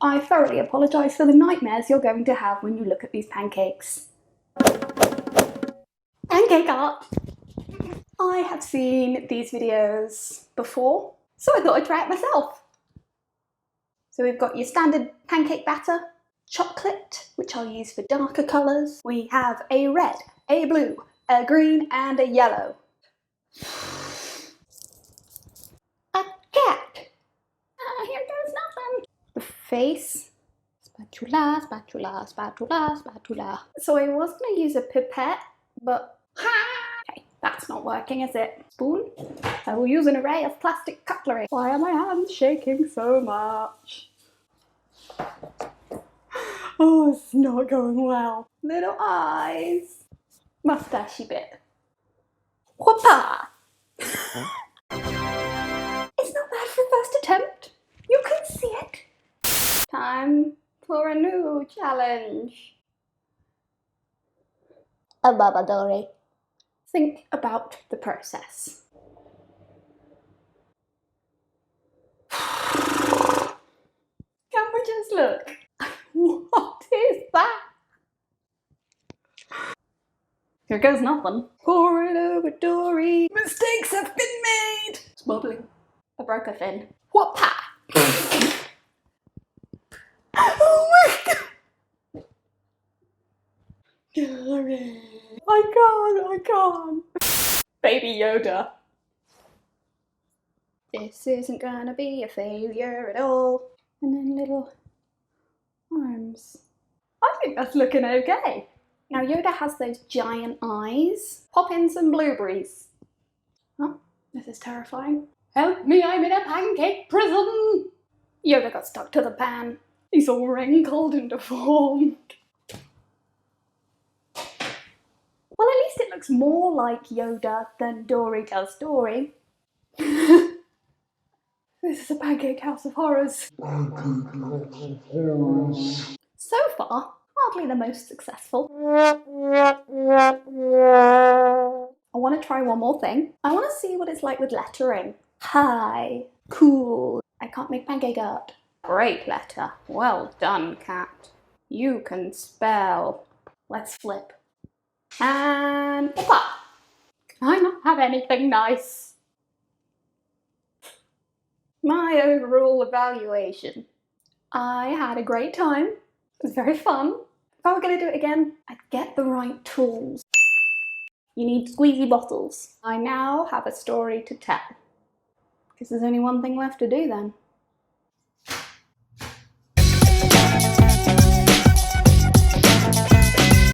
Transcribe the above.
I thoroughly apologise for the nightmares you're going to have when you look at these pancakes. Pancake art! I have seen these videos before, so I thought I'd try it myself. So we've got your standard pancake batter, chocolate, which I'll use for darker colours. We have a red, a blue, a green and a yellow. A cat! Here goes nothing! The face. Spatula, spatula, spatula, spatula. So I was going to use a pipette, but okay, that's not working, is it? Spoon. I will use an array of plastic cutlery. Why are my hands shaking so much? Oh, it's not going well. Little eyes. Mustachy bit. Whoppa! It's not bad for first attempt. You can see it. Time for a new challenge. A babadori. Think about the process. Can we just look? What is that? Here goes nothing. Pour it over Dory. Mistakes have been made. It's bubbling. I broke a fin. Whoppa! Oh my god! Dory. I can't. Baby Yoda. This isn't gonna be a failure at all. And then little arms. I think that's looking okay. Now Yoda has those giant eyes. Pop in some blueberries. Oh, this is terrifying. Help me, I'm in a pancake prison! Yoda got stuck to the pan. He's all wrinkled and deformed. Well, at least it looks more like Yoda than Dory does Dory. This is a pancake house of horrors. So far, hardly the most successful. I want to try one more thing. I want to see what it's like with lettering. Hi, cool. I can't make pancake art. Great letter. Well done, cat. You can spell. Let's flip. And whoppa! Can I not have anything nice? My overall evaluation. I had a great time. It was very fun. If I were going to do it again, I'd get the right tools. You need squeezy bottles. I now have a story to tell. Because there's only one thing left to do then.